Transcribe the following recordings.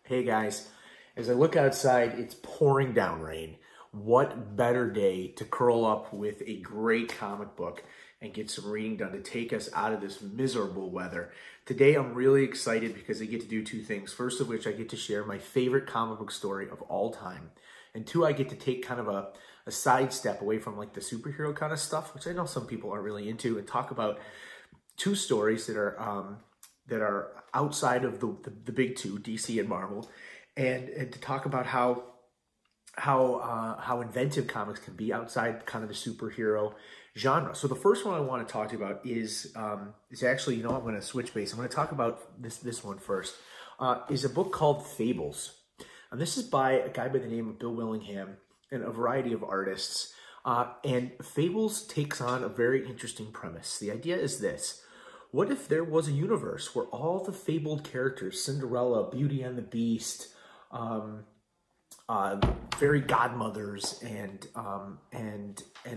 Hey guys, as I look outside, it's pouring down rain. What better day to curl up with a great comic book and get some reading done to take us out of this miserable weather. Today I'm really excited because I get to do two things. First of which, I get to share my favorite comic book story of all time. And two, I get to take kind of a sidestep away from like the superhero kind of stuff, which I know some people aren't really into, and talk about two stories that are outside of the big two, DC and Marvel, and to talk about how inventive comics can be outside kind of the superhero genre. So the first one I want to talk to you about is actually, you know, I'm going to switch base. I'm going to talk about this one first. Is a book called Fables. And this is by a guy by the name of Bill Willingham and a variety of artists. And Fables takes on a very interesting premise. The idea is this: what if there was a universe where all the fabled characters, Cinderella, Beauty and the Beast, fairy godmothers, and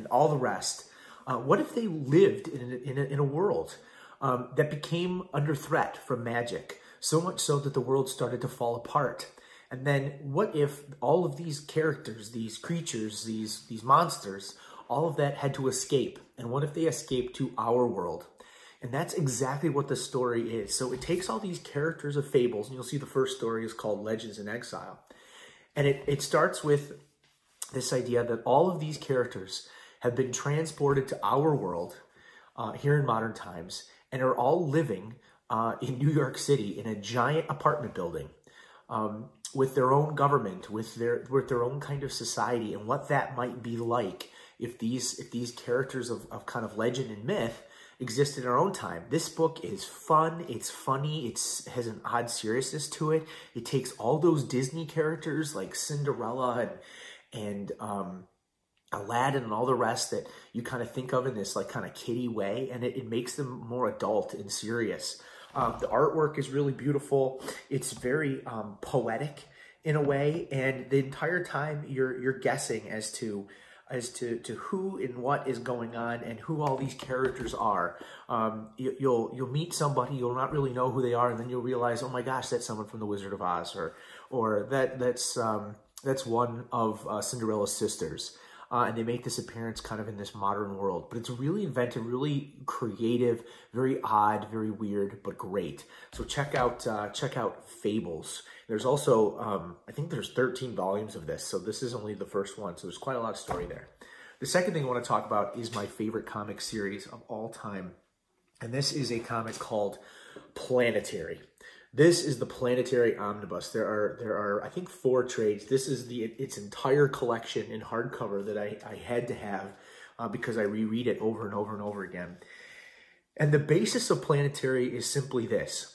all the rest, what if they lived in a world that became under threat from magic, so much so that the world started to fall apart? And then what if all of these characters, these creatures, these monsters, all of that had to escape? And what if they escaped to our world? And that's exactly what the story is. So it takes all these characters of Fables, and you'll see the first story is called Legends in Exile. And it starts with this idea that all of these characters have been transported to our world here in modern times, and are all living in New York City in a giant apartment building with their own government, with their own kind of society, and what that might be like if these characters of kind of legend and myth exist in our own time. This book is fun, it's funny, it has an odd seriousness to it. It takes all those Disney characters like Cinderella and Aladdin and all the rest that you kind of think of in this like kind of kiddie way, and it makes them more adult and serious. The artwork is really beautiful. It's very poetic in a way, and the entire time you're guessing as to who and what is going on and who all these characters are. You'll meet somebody, you'll not really know who they are, and then you'll realize, oh my gosh, that's someone from The Wizard of Oz, or that's one of Cinderella's sisters. And they make this appearance kind of in this modern world. But it's really inventive, really creative, very odd, very weird, but great. So check out Fables. There's also, I think there's 13 volumes of this, so this is only the first one, so there's quite a lot of story there. The second thing I want to talk about is my favorite comic series of all time, and this is a comic called Planetary. This is the Planetary Omnibus. There are I think 4 trades. This is its entire collection in hardcover that I had to have because I reread it over and over and over again. And the basis of Planetary is simply this.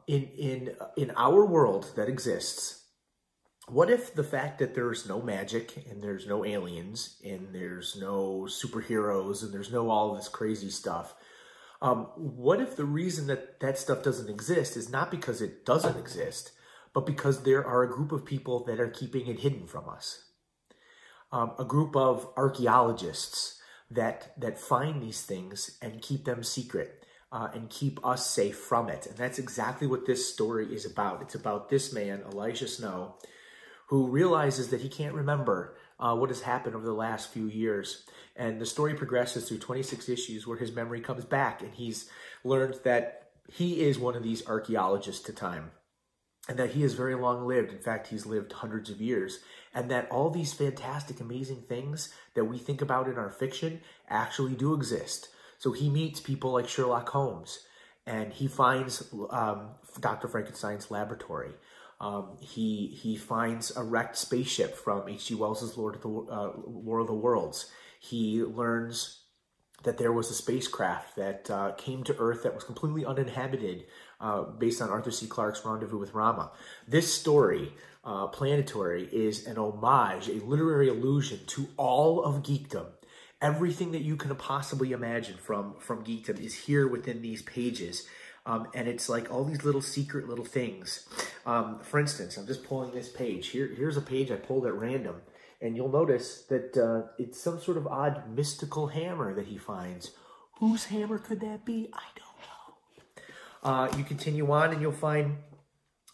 In our world that exists, what if the fact that there's no magic and there's no aliens and there's no superheroes and there's no all this crazy stuff, what if the reason that stuff doesn't exist is not because it doesn't exist, but because there are a group of people that are keeping it hidden from us? A group of archaeologists that find these things and keep them secret. And keep us safe from it. And that's exactly what this story is about. It's about this man, Elijah Snow, who realizes that he can't remember what has happened over the last few years. And the story progresses through 26 issues where his memory comes back, and he's learned that he is one of these archaeologists to time, and that he is very long-lived. In fact, he's lived hundreds of years, and that all these fantastic, amazing things that we think about in our fiction actually do exist. So he meets people like Sherlock Holmes, and he finds Dr. Frankenstein's laboratory. He finds a wrecked spaceship from H.G. Wells' War of the Worlds. He learns that there was a spacecraft that came to Earth that was completely uninhabited based on Arthur C. Clarke's Rendezvous with Rama. This story, Planetary, is an homage, a literary allusion to all of geekdom. Everything that you can possibly imagine from geekdom is here within these pages. And it's like all these little secret little things. For instance, I'm just pulling this page. Here's a page I pulled at random. And you'll notice that it's some sort of odd mystical hammer that he finds. Whose hammer could that be? I don't know. You continue on and you'll find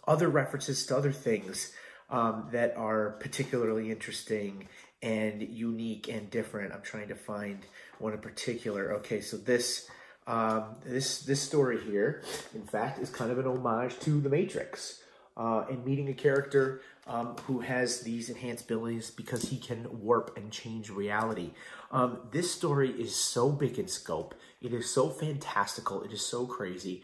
other references to other things that are particularly interesting and unique and different. I'm trying to find one in particular. Okay, so this story here, in fact, is kind of an homage to The Matrix, and meeting a character who has these enhanced abilities because he can warp and change reality. This story is so big in scope. It is so fantastical. It is so crazy.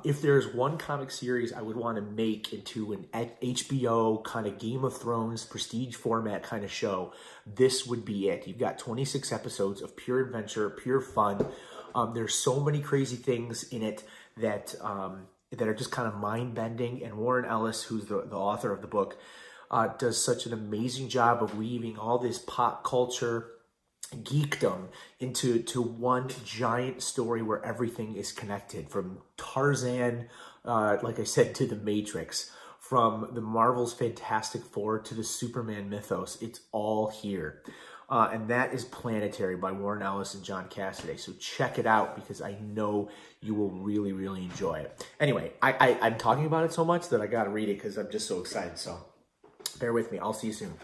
If there's one comic series I would want to make into an HBO kind of Game of Thrones prestige format kind of show, this would be it. You've got 26 episodes of pure adventure, pure fun. There's so many crazy things in it that are just kind of mind-bending. And Warren Ellis, who's the author of the book, does such an amazing job of weaving all this pop culture geekdom into one giant story where everything is connected, from Tarzan, like I said, to The Matrix, from the Marvel's Fantastic Four to the Superman mythos. It's all here. And that is Planetary by Warren Ellis and John Cassaday. So check it out, because I know you will really, really enjoy it. Anyway, I'm talking about it so much that I got to read it because I'm just so excited. So bear with me. I'll see you soon.